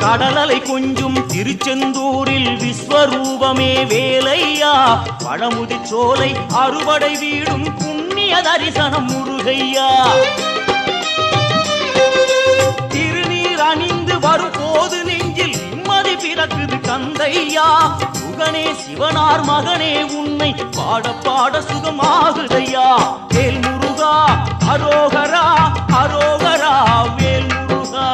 கடலலை கொஞ்சும் திருச்செந்தூரில் விஸ்வரூபமே வேலையா பழமுதி சோலை அறுபடை வீடும் புண்ணிய தரிசனம் முருகையா திருநீர் அணிந்து வரும் போது நெஞ்சில் நிம்மதி பிறக்குது கந்தையா சுகனே சிவனார் மகனே உன்னை பாட பாட சுகமாகுதையா வேல் முருகா அரோகரா அரோகரா வேல் முருகா